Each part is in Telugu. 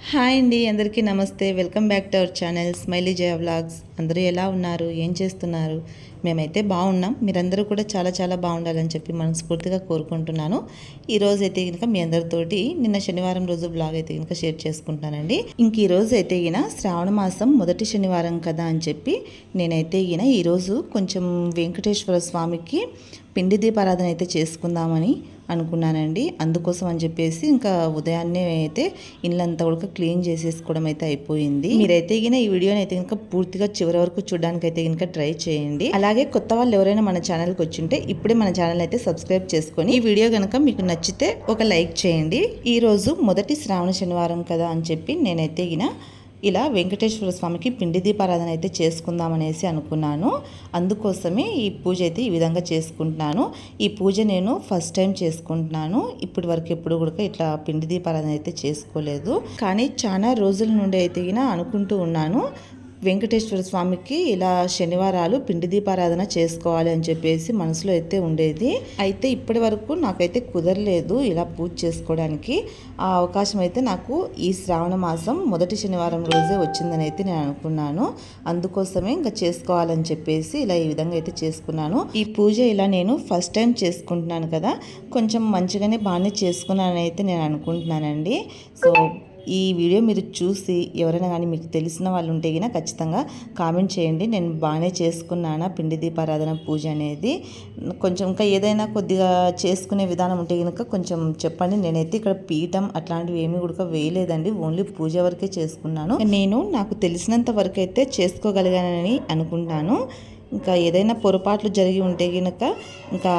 హాయ్ అండి, అందరికీ నమస్తే. Welcome back to our channel smiley Jaya vlogs. అందరూ ఎలా ఉన్నారు, ఏం చేస్తున్నారు? మేమైతే బాగున్నాం. మీరందరూ కూడా చాలా చాలా బాగుండాలని చెప్పి మనస్ఫూర్తిగా కోరుకుంటున్నాను. ఈరోజు అయితే కనుక మీ అందరితోటి నిన్న శనివారం రోజు బ్లాగ్ అయితే కనుక షేర్ చేసుకుంటానండి. ఇంక ఈరోజు అయితే గిన శ్రావణ మాసం మొదటి శనివారం కదా అని చెప్పి నేనైతే గిన ఈరోజు కొంచెం వెంకటేశ్వర స్వామికి పిండి దీపారాధన అయితే చేసుకుందామని అనుకున్నానండి. అందుకోసం అని చెప్పేసి ఇంకా ఉదయాన్నే అయితే ఇల్లంతా కూడా క్లీన్ చేసేసుకోవడం అయితే అయిపోయింది. మీరైతే గిన ఈ వీడియోని అయితే కనుక పూర్తిగా చివరి వరకు చూడడానికి అయితే కనుక ట్రై చేయండి. అలాగే కొత్త వాళ్ళు ఎవరైనా మన ఛానల్కి వచ్చింటే ఇప్పుడే మన ఛానల్ అయితే సబ్స్క్రైబ్ చేసుకొని ఈ వీడియో కనుక మీకు నచ్చితే ఒక లైక్ చేయండి. ఈరోజు మొదటి శ్రావణ శనివారం కదా అని చెప్పి నేనైతే గిన ఇలా వెంకటేశ్వర స్వామికి పిండి దీపారాధన అయితే చేసుకుందామనేసి అనుకున్నాను. అందుకోసమే ఈ పూజ అయితే ఈ విధంగా చేసుకుంటున్నాను. ఈ పూజ నేను ఫస్ట్ టైం చేసుకుంటున్నాను. ఇప్పటి వరకు ఎప్పుడు కూడా ఇట్లా పిండి దీపారాధన అయితే చేసుకోలేదు. కానీ చాలా రోజుల నుండి అయితే గిన అనుకుంటూ ఉన్నాను, వెంకటేశ్వర స్వామికి ఇలా శనివారాలు పిండి దీపారాధన చేసుకోవాలి అని చెప్పేసి మనసులో అయితే ఉండేది. అయితే ఇప్పటి వరకు నాకైతే కుదరలేదు ఇలా పూజ చేసుకోవడానికి. ఆ అవకాశం అయితే నాకు ఈ శ్రావణ మాసం మొదటి శనివారం రోజే వచ్చిందని అయితే నేను అనుకున్నాను. అందుకోసమే ఇంకా చేసుకోవాలని చెప్పేసి ఇలా ఈ విధంగా అయితే చేసుకున్నాను. ఈ పూజ ఇలా నేను ఫస్ట్ టైం చేసుకుంటున్నాను కదా, కొంచెం మంచిగానే బాగానే చేసుకున్నానని అయితే నేను అనుకుంటున్నానండి. సో ఈ వీడియో మీరు చూసి ఎవరైనా కానీ మీకు తెలిసిన వాళ్ళు ఉంటే గిన ఖచ్చితంగా కామెంట్ చేయండి. నేను బాగానే చేసుకున్నానా పిండి దీపారాధన పూజ అనేది. కొంచెం ఇంకా ఏదైనా కొద్దిగా చేసుకునే విధానం ఉంటే కనుక కొంచెం చెప్పండి. నేనైతే ఇక్కడ పీఠం అట్లాంటివి ఏమీ కూడా వేయలేదండి, ఓన్లీ పూజ వరకే చేసుకున్నాను. నేను నాకు తెలిసినంత వరకు అయితే చేసుకోగలిగానని అనుకుంటాను. ఇంకా ఏదైనా పొరపాట్లు జరిగి ఉంటే కనుక ఇంకా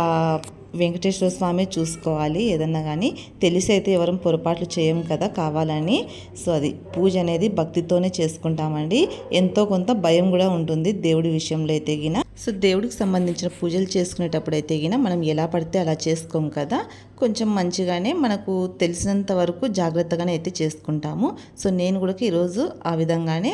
వెంకటేశ్వర స్వామి చూసుకోవాలి. ఏదన్నా కానీ తెలిసి అయితే ఎవరం పొరపాట్లు చేయం కదా కావాలని. సో అది పూజ అనేది భక్తితోనే చేసుకుంటామండి. ఎంతో కొంత భయం కూడా ఉంటుంది దేవుడి విషయంలో అయితే గిన. సో దేవుడికి సంబంధించిన పూజలు చేసుకునేటప్పుడు అయితే గిన మనం ఎలా పడితే అలా చేసుకోం కదా, కొంచెం మంచిగానే మనకు తెలిసినంత వరకు జాగ్రత్తగానే అయితే చేసుకుంటాము. సో నేను కూడా ఈరోజు ఆ విధంగానే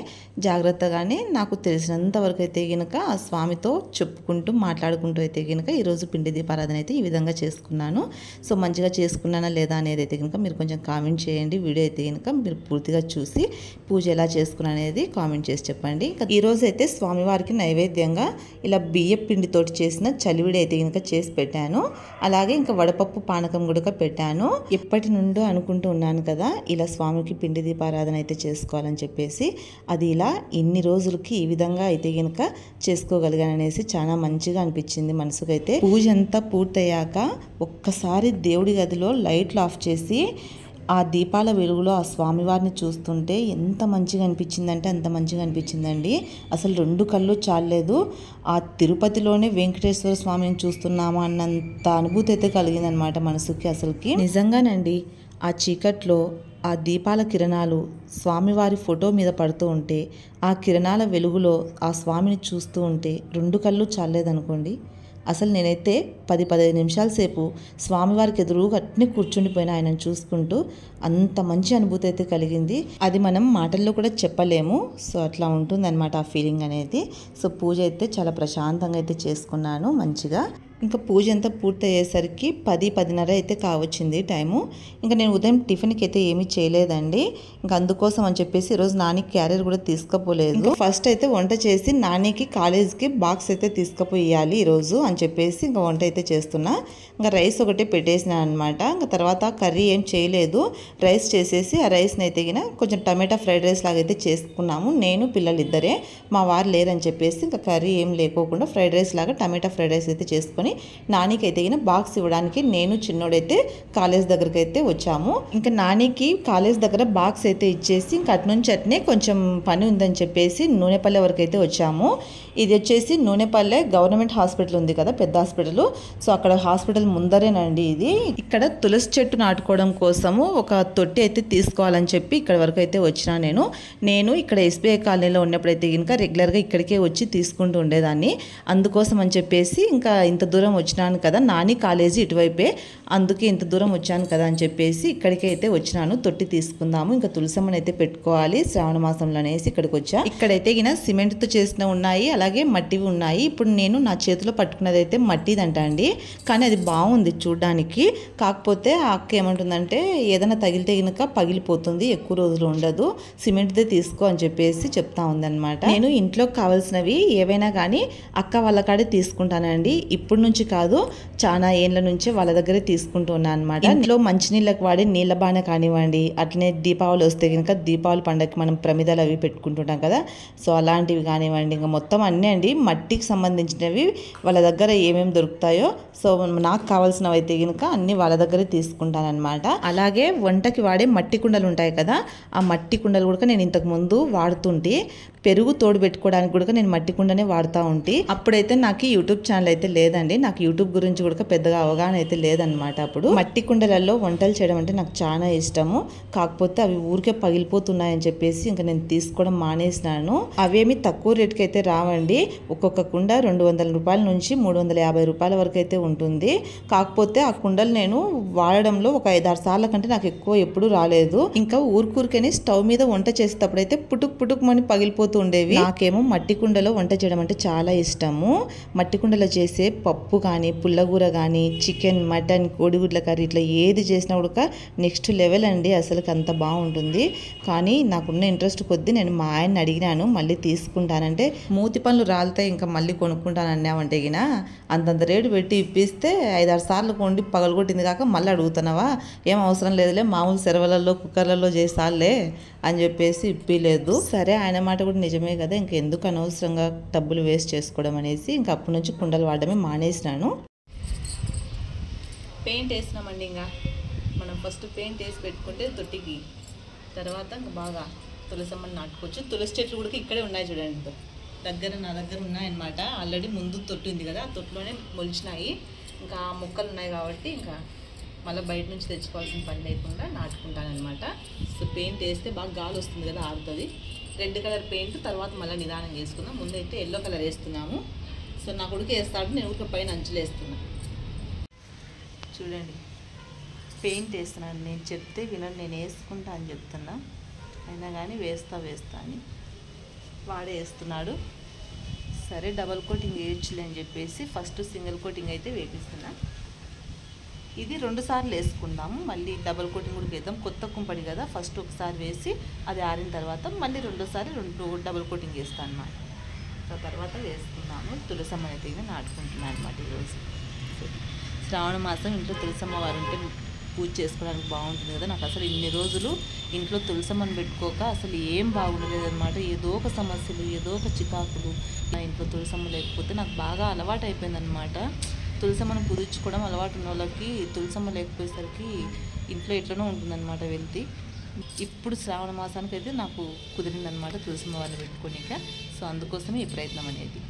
జాగ్రత్తగానే నాకు తెలిసినంత వరకు అయితే కనుక ఆ స్వామితో చెప్పుకుంటూ మాట్లాడుకుంటూ అయితే కనుక ఈరోజు పిండి దీపారాధన అయితే ఈ విధంగా చేసుకున్నాను. సో మంచిగా చేసుకున్నానా లేదా అనేది అయితే కనుక మీరు కొంచెం కామెంట్ చేయండి. వీడియో అయితే కనుక మీరు పూర్తిగా చూసి పూజ ఎలా చేసుకున్నా అనేది కామెంట్ చేసి చెప్పండి. ఈరోజు అయితే స్వామివారికి నైవేద్యంగా ఇలా బియ్య పిండితోటి చేసిన చలివిడి అయితే కనుక చేసి పెట్టాను. అలాగే ఇంకా వడపప్పు పానకం కూడా పెట్టాను. ఎప్పటి నుండో అనుకుంటూ ఉన్నాను కదా ఇలా స్వామికి పిండి దీపారాధన అయితే చేసుకోవాలని చెప్పేసి. అది ఇలా ఇన్ని రోజులకి ఈ విధంగా అయితే కనుక చేసుకోగలిగాననేసి చాలా మంచిగా అనిపించింది మనసుకైతే. పూజ అంతా పూర్తయ్యాక ఒక్కసారి దేవుడి గదిలో లైట్లు ఆఫ్ చేసి ఆ దీపాల వెలుగులో ఆ స్వామివారిని చూస్తుంటే ఎంత మంచిగా అనిపించిందంటే అంత మంచిగా అనిపించిందండి. అసలు రెండు కళ్ళు చాలలేదు. ఆ తిరుపతిలోనే వెంకటేశ్వర స్వామిని చూస్తున్నామా అన్నంత అనుభూతి అయితే కలిగిందనమాట మనసుకి. అసలుకి నిజంగానండి ఆ చీకట్లో ఆ దీపాల కిరణాలు స్వామివారి ఫోటో మీద పడుతూ ఉంటే, ఆ కిరణాల వెలుగులో ఆ స్వామిని చూస్తూ ఉంటే రెండు కళ్ళు చాలేదనుకోండి. అసలు నేనైతే 10-15 నిమిషాల సేపు స్వామివారికి ఎదురుగా అట్నే కూర్చుండిపోయిన ఆయనను చూసుకుంటూ. అంత మంచి అనుభూతి అయితే కలిగింది. అది మనం మాటల్లో కూడా చెప్పలేము. సో అట్లా ఉంటుందన్నమాట ఆ ఫీలింగ్ అనేది. సో పూజ అయితే చాలా ప్రశాంతంగా అయితే చేసుకున్నాను మంచిగా. ఇంకా పూజ అంతా పూర్తయ్యేసరికి 10-10:30 అయితే కావచ్చింది టైము. ఇంకా నేను ఉదయం టిఫిన్కి అయితే ఏమీ చేయలేదండి. ఇంకా అందుకోసం అని చెప్పేసి ఈరోజు నానికి క్యారియర్ కూడా తీసుకుపోలేదు. ఫస్ట్ అయితే వంట చేసి నానికి కాలేజ్కి బాక్స్ అయితే తీసుకుపోయాలి ఈరోజు అని చెప్పేసి ఇంకా వంట అయితే చేస్తున్నా. ఇంకా రైస్ ఒకటే పెట్టేసిన అనమాట. ఇంకా తర్వాత కర్రీ ఏం చేయలేదు, రైస్ చేసేసి ఆ రైస్ని అయితే గిన కొంచెం టమాటా ఫ్రైడ్ రైస్ లాగా అయితే చేసుకున్నాము. నేను పిల్లలు ఇద్దరే, మా వారు లేరని చెప్పేసి ఇంకా కర్రీ ఏం లేకోకుండా ఫ్రైడ్ రైస్ లాగా టమాటా ఫ్రైడ్ రైస్ అయితే చేసుకొని నానికి గిన బాక్స్ ఇవ్వడానికి నేను చిన్నోడైతే కాలేజ్ దగ్గరికి అయితే వచ్చాము. ఇంకా నానికి కాలేజ్ దగ్గర బాక్స్ అయితే ఇచ్చేసి ఇంకా అటు నుంచి అట్నే కొంచెం పని ఉందని చెప్పేసి నూనెపల్లె వరకు అయితే వచ్చాము. ఇది వచ్చేసి నూనెపల్లె గవర్నమెంట్ హాస్పిటల్ ఉంది కదా, పెద్ద హాస్పిటల్. సో అక్కడ హాస్పిటల్ ముందరేనండి ఇది. ఇక్కడ తులసి చెట్టు నాటుకోవడం కోసము ఒక తొట్టి అయితే తీసుకోవాలని చెప్పి ఇక్కడ వరకు అయితే వచ్చినా నేను ఇక్కడ ఎస్బీఐ కాలనీలో ఉన్నప్పుడైతే కనుక రెగ్యులర్గా ఇక్కడికే వచ్చి తీసుకుంటూ ఉండేదాన్ని. అందుకోసం అని చెప్పేసి ఇంకా ఇంత దూరం వచ్చినాను కదా, నాని కాలేజీ ఇటువైపే, అందుకే ఇంత దూరం వచ్చాను కదా అని చెప్పేసి ఇక్కడికి అయితే వచ్చినాను. తొట్టి తీసుకుందాము, ఇంకా తులసమ్మని అయితే పెట్టుకోవాలి శ్రావణ మాసంలో అనేసి ఇక్కడికి వచ్చా. ఇక్కడైతే గిన సిమెంట్తో చేసిన ఉన్నాయి, అలాగే మట్టివి ఉన్నాయి. ఇప్పుడు నేను నా చేతిలో పట్టుకున్నది అయితే మట్టిదంట అండి, కానీ అది బాగుంది చూడ్డానికి. కాకపోతే ఆ అక్క ఏమంటుందంటే ఏదైనా తగిలితే కనుక పగిలిపోతుంది, ఎక్కువ రోజులు ఉండదు, సిమెంట్దే తీసుకో అని చెప్పేసి చెప్తా ఉందన్నమాట. నేను ఇంట్లోకి కావాల్సినవి ఏవైనా కానీ అక్క వాళ్ళ కాడే తీసుకుంటానండి. ఇప్పటి నుంచి కాదు, చాలా ఏళ్ళ నుంచే వాళ్ళ దగ్గరే తీసుకుంటూ ఉన్నాను అనమాట. ఇంట్లో మంచినీళ్ళకి వాడే నీళ్ళ బాణ కానివ్వండి, అట్లనే దీపావళి వస్తే కనుక దీపావళి పండగకి మనం ప్రమిదలు అవి పెట్టుకుంటుంటాం కదా, సో అలాంటివి కానివ్వండి, ఇంకా మొత్తం అన్నీ అండి మట్టికి సంబంధించినవి వాళ్ళ దగ్గర ఏమేమి దొరుకుతాయో, సో నాకు కావాల్సినవి అయితే కనుక అన్నీ వాళ్ళ దగ్గరే తీసుకుంటాను అనమాట. అలాగే వంటకి వాడే మట్టి కుండలు ఉంటాయి కదా, ఆ మట్టి కుండలు కూడా నేను ఇంతకు ముందు వాడుతుంటే, పెరుగు తోడు పెట్టుకోవడానికి కూడా నేను మట్టి కుండనే వాడుతూ ఉంటే. అప్పుడైతే నాకు యూట్యూబ్ ఛానల్ అయితే లేదండి, నాకు యూట్యూబ్ గురించి కూడా పెద్దగా అవగాహన అయితే లేదనమాట. అప్పుడు మట్టి కుండలలో వంటలు చేయడం అంటే నాకు చాలా ఇష్టము, కాకపోతే అవి ఊరికే పగిలిపోతున్నాయని చెప్పేసి ఇంకా నేను తీసుకోవడం మానేసినాను. అవేమి తక్కువ రేటుకి అయితే రావండి, ఒక్కొక్క కుండ 200 రూపాయల నుంచి 350 రూపాయల వరకు అయితే ఉంటుంది. కాకపోతే ఆ కుండలు నేను వాడడంలో ఒక 5-6 సార్ల కంటే నాకు ఎక్కువ ఎప్పుడు రాలేదు. ఇంకా ఊరికూరికని స్టవ్ మీద వంట చేసేటప్పుడు అయితే పుటుక్ పుటుక్ మని పగిలిపోతుంది ఉండేవి. నాకేమో మట్టి కుండలో వంట చేయడం అంటే చాలా ఇష్టము. మట్టి కుండలో చేసే పప్పు కానీ, పుల్లగూర కానీ, చికెన్, మటన్, కోడిగుడ్ల కర్రీ ఇట్లా ఏది చేసినా కూడా నెక్స్ట్ లెవెల్ అండి, అసలుకి అంత బాగుంటుంది. కానీ నాకున్న ఇంట్రెస్ట్ కొద్దీ నేను మా ఆయన్ని అడిగినాను మళ్ళీ తీసుకుంటానంటే, మూతి పనులు రాలితే ఇంకా మళ్ళీ కొనుక్కుంటాను అన్నామంటే గిన అంతంత రేటు పెట్టి ఇప్పిస్తే 5-6 సార్లు కొండి పగలగొట్టింది కాక మళ్ళీ అడుగుతున్నావా, ఏం అవసరం లేదులే, మామూలు సెరవలలో కుక్కర్లలో చేసాలే అని చెప్పేసి ఇప్పిలేదు. సరే ఆయన మాట కూడా నిజమే కదా, ఇంకెందుకు అనవసరంగా డబ్బులు వేస్ట్ చేసుకోవడం అనేసి ఇంకా అప్పటి నుంచి కుండలు వాడడమే మానేసినాను. పెయింట్ వేసినామండి, ఇంకా మనం ఫస్ట్ పెయింట్ వేసి పెట్టుకుంటే తొట్టికి, తర్వాత ఇంకా బాగా తులసమ్మని నాటుకోవచ్చు. తులసి చెట్లు కూడా ఇక్కడే ఉన్నాయి చూడండి, నా దగ్గర ఉన్నాయన్నమాట. ఆల్రెడీ ముందు తొట్టు ఉంది కదా, ఆ తొట్టులోనే మొలిచినాయి. ఇంకా మొక్కలు ఉన్నాయి కాబట్టి ఇంకా మళ్ళీ బయట నుంచి తెచ్చుకోవాల్సిన పని లేకుండా నాటుకుంటానమాట. సో పెయింట్ వేస్తే బాగా గాలి వస్తుంది కదా, ఆడుతుంది. రెడ్ కలర్ పెయింట్ తర్వాత మళ్ళీ నిదానం వేసుకుందాం. ముందైతే ఎల్లో కలర్ వేస్తున్నాము. సో నా కొడుకు వేస్తాడు, నేను ఊరికే పైన అంచులు వేస్తున్నా. చూడండి పెయింట్ వేస్తున్నాను, నేను చెప్తే వినండి, నేను వేసుకుంటా అని చెప్తున్నా, అయినా కానీ వేస్తా అని వాడే వేస్తున్నాడు. సరే డబల్ కోటింగ్ వేయచ్చులే అని చెప్పేసి ఫస్ట్ సింగిల్ కోటింగ్ అయితే వేపిస్తున్నా. ఇది 2 సార్లు వేసుకుందాము, మళ్ళీ డబల్ కోటింగ్ కూడా వేద్దాం. కొత్త కుంపడి కదా, ఫస్ట్ ఒకసారి వేసి అది ఆరిన తర్వాత మళ్ళీ రెండోసారి డబల్ కోటింగ్ వేస్తాను అన్నమాట. సో తర్వాత వేసుకున్నాను. తులసమ్మ అయితే నాటుకుంటున్నాను అనమాట. ఈరోజు శ్రావణ మాసం ఇంట్లో తులసమ్మ వారు ఉంటే పూజ చేసుకోవడానికి బాగుంటుంది కదా. నాకు అసలు ఇన్ని రోజులు ఇంట్లో తులసమ్మని పెట్టుకోక అసలు ఏం బాగుండలేదు అనమాట. ఏదో ఒక సమస్యలు, ఏదో ఒక చికాకులు. నా ఇంట్లో తులసమ్మ లేకపోతే నాకు బాగా అలవాటు అయిపోయిందనమాట. తులసమ్మను పూజించుకోవడం అలవాటు ఉన్న వాళ్ళకి తులసమ్మ లేకపోయేసరికి ఇంట్లో ఎట్లనో ఉంటుందన్నమాట వెళ్తే. ఇప్పుడు శ్రావణ మాసానికి అయితే నాకు కుదిరిందనమాట తులసమ్మ వారిని పెట్టుకోనిక. సో అందుకోసమే ఈ ప్రయత్నం అనేది.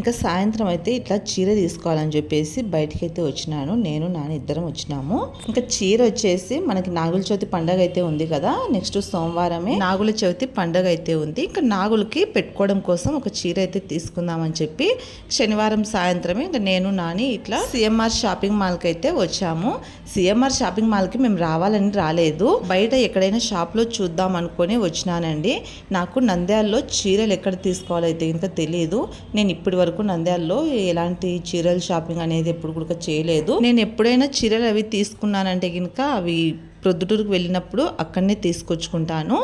ఇంకా సాయంత్రం అయితే ఇట్లా చీర తీసుకోవాలని చెప్పేసి బయటికి అయితే వచ్చినాను. నేను నాన్న ఇద్దరం వచ్చినాము. ఇంకా చీర వచ్చేసి మనకి నాగుల చవితి పండగ అయితే ఉంది కదా, నెక్స్ట్ సోమవారమే నాగుల చవితి పండగ అయితే ఉంది. ఇంకా నాగులకి పెట్టుకోవడం కోసం ఒక చీర అయితే తీసుకుందామని చెప్పి శనివారం సాయంత్రమే ఇంకా నేను నాని ఇట్లా సిఎంఆర్ షాపింగ్ మాల్కి అయితే వచ్చాము. సిఎంఆర్ షాపింగ్ మాల్కి మేము రావాలని రాలేదు, బయట ఎక్కడైనా షాప్లో చూద్దాం అనుకొని వచ్చినానండి. నాకు నంద్యాలలో చీరలు ఎక్కడ తీసుకోవాలైతే ఇంకా తెలియదు. నేను ఇప్పటి వరకు నంద్యాలలో ఎలాంటి చీరల షాపింగ్ అనేది ఎప్పుడు కూడా చేయలేదు. నేను ఎప్పుడైనా చీరలు అవి తీసుకున్నానంటే కనుక అవి ప్రొద్దుటూరుకు వెళ్ళినప్పుడు అక్కడనే తీసుకొచ్చుకుంటాను.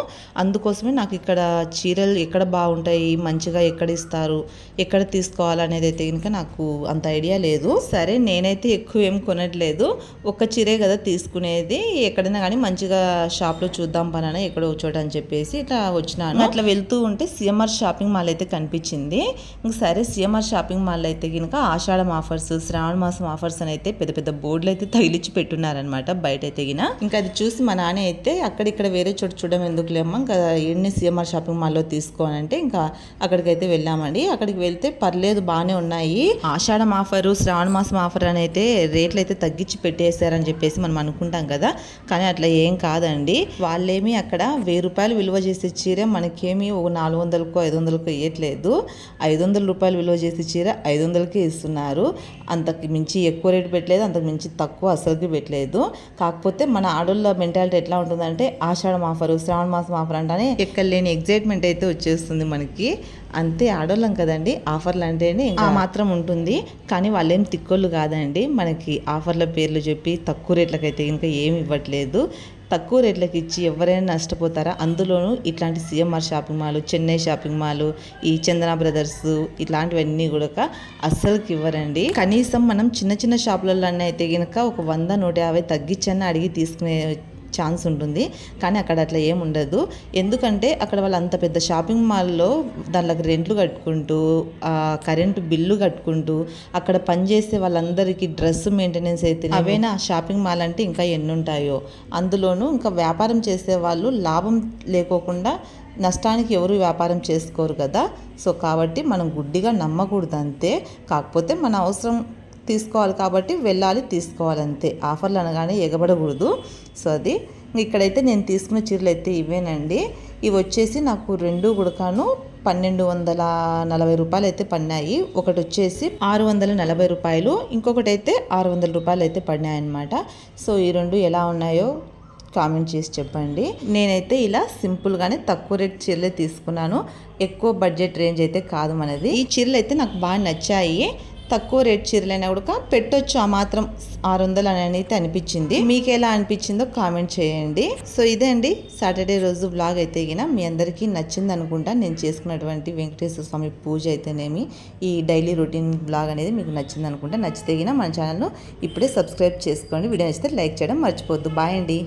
అందుకోసమే నాకు ఇక్కడ చీరలు ఎక్కడ బాగుంటాయి, మంచిగా ఎక్కడ ఇస్తారు, ఎక్కడ తీసుకోవాలనేది అయితే కనుక నాకు అంత ఐడియా లేదు. సరే నేనైతే ఎక్కువ ఏం కొనట్లేదు, ఒక్క చీరే కదా తీసుకునేది. ఎక్కడైనా కానీ మంచిగా షాప్లో చూద్దాం పని ఎక్కడో చోట అని చెప్పేసి ఇట్లా వచ్చినాను. అట్లా వెళ్తూ ఉంటే సిఎంఆర్ షాపింగ్ మాల్ అయితే కనిపించింది. ఇంక సరే సిఎంఆర్ షాపింగ్ మాల్ అయితే కనుక ఆషాఢం ఆఫర్స్, శ్రావణ మాసం ఆఫర్స్ అని అయితే పెద్ద పెద్ద బోర్డులు అయితే తగిలిచ్చి పెట్టున్నారనమాట బయట అయితే. ఇంకా అది చూసి మా నాన్న అయితే అక్కడిక్కడ వేరే చోటు చూడడం ఎందుకులేమ్మా, ఇంకా ఎన్ని సిఎంఆర్ షాపింగ్ మాల్లో తీసుకోనంటే ఇంకా అక్కడికైతే వెళ్ళామండి. అక్కడికి వెళ్తే పర్లేదు బాగానే ఉన్నాయి. ఆషాఢం ఆఫరు, శ్రావణ మాసం ఆఫర్ అని అయితే రేట్లు అయితే తగ్గించి పెట్టేశారని చెప్పేసి మనం అనుకుంటాం కదా, కానీ అట్లా ఏం కాదండి. వాళ్ళేమి అక్కడ 1000 రూపాయలు విలువ చేసే చీర మనకేమి ఒక 400కో 500కో ఇవ్వట్లేదు. 500 రూపాయలు విలువ చేసే చీర 500కే ఇస్తున్నారు. అంతకు మించి ఎక్కువ రేటు పెట్టలేదు, అంతకు మించి తక్కువ అసలుకి పెట్టలేదు. కాకపోతే మన ఆడోళ్ళ ఆడోళ్ళ మెంటాలిటీ ఎట్లా ఉంటుందంటే ఆషాఢం ఆఫరు, శ్రావణ మాసం ఆఫర్ అంటానే ఎక్కడ లేని ఎగ్జైట్మెంట్ అయితే వచ్చేస్తుంది మనకి. అంతే ఆడోళ్ళం కదండి, ఆఫర్లు అంటేనే ఇంకా మాత్రం ఉంటుంది. కానీ వాళ్ళేం తిక్కోళ్ళు కాదండి, మనకి ఆఫర్ల పేర్లు చెప్పి తక్కువ రేట్లకైతే ఇంకా ఏమి ఇవ్వట్లేదు. తక్కువ రేట్లకి ఇచ్చి ఎవరైనా నష్టపోతారా? అందులోనూ ఇట్లాంటి CMR shopping mall, Chennai shopping mall, ఈ చందన బ్రదర్స్ ఇట్లాంటివన్నీ కూడా అస్సలుకి ఇవ్వరండి. కనీసం మనం చిన్న చిన్న షాపులలో అయితే కనుక ఒక 100-150 తగ్గించని అడిగి తీసుకునే ఛాన్స్ ఉంటుంది. కానీ అక్కడ అట్లా ఏమి ఉండదు. ఎందుకంటే అక్కడ వాళ్ళు అంత పెద్ద షాపింగ్ మాల్లో దానికి రెంట్లు కట్టుకుంటూ, కరెంటు బిల్లు కట్టుకుంటూ, అక్కడ పనిచేసే వాళ్ళందరికీ డ్రెస్ మెయింటెనెన్స్ అయితే అవేనా షాపింగ్ మాల్ అంటే ఇంకా ఎన్ని ఉంటాయో. అందులోనూ ఇంకా వ్యాపారం చేసే వాళ్ళు లాభం లేకోకుండా నష్టానికి ఎవరు వ్యాపారం చేసుకోరు కదా. సో కాబట్టి మనం గుడ్డిగా నమ్మకూడదు అంతే. కాకపోతే మన అవసరం తీసుకోవాలి కాబట్టి వెళ్ళాలి, తీసుకోవాలంతే. ఆఫర్లు అనగానే ఎగబడకూడదు. సో అది ఇక్కడైతే నేను తీసుకున్న చీరలు అయితే ఇవేనండి. ఇవి వచ్చేసి నాకు 2 గుడకాను 1240 రూపాయలు అయితే పడినాయి. ఒకటి వచ్చేసి 640 రూపాయలు, ఇంకొకటి అయితే 600 రూపాయలు అయితే పడినాయి అన్నమాట. సో ఈ 2 ఎలా ఉన్నాయో కామెంట్ చేసి చెప్పండి. నేనైతే ఇలా సింపుల్గానే తక్కువ రేట్ చీరలే తీసుకున్నాను. ఎక్కువ బడ్జెట్ రేంజ్ అయితే కాదు మనది. ఈ చీరలు అయితే నాకు బాగా నచ్చాయి. తక్కువ రేట్ చీరలైనా కూడా పెట్టొచ్చు, ఆ మాత్రం 600 అని అయితే అనిపించింది. మీకు ఎలా అనిపించిందో కామెంట్ చేయండి. సో ఇదే అండి సాటర్డే రోజు బ్లాగ్ అయితే గిన మీ అందరికీ నచ్చింది అనుకుంటా. నేను చేసుకున్నటువంటి వెంకటేశ్వర స్వామి పూజ అయితేనేమి, ఈ డైలీ రొటీన్ బ్లాగ్ అనేది మీకు నచ్చింది అనుకుంటా. నచ్చితే గిన మన ఛానల్ను ఇప్పుడే సబ్స్క్రైబ్ చేసుకోండి. వీడియో నచ్చితే లైక్ చేయడం మర్చిపోవద్దు. బాయ్ అండి.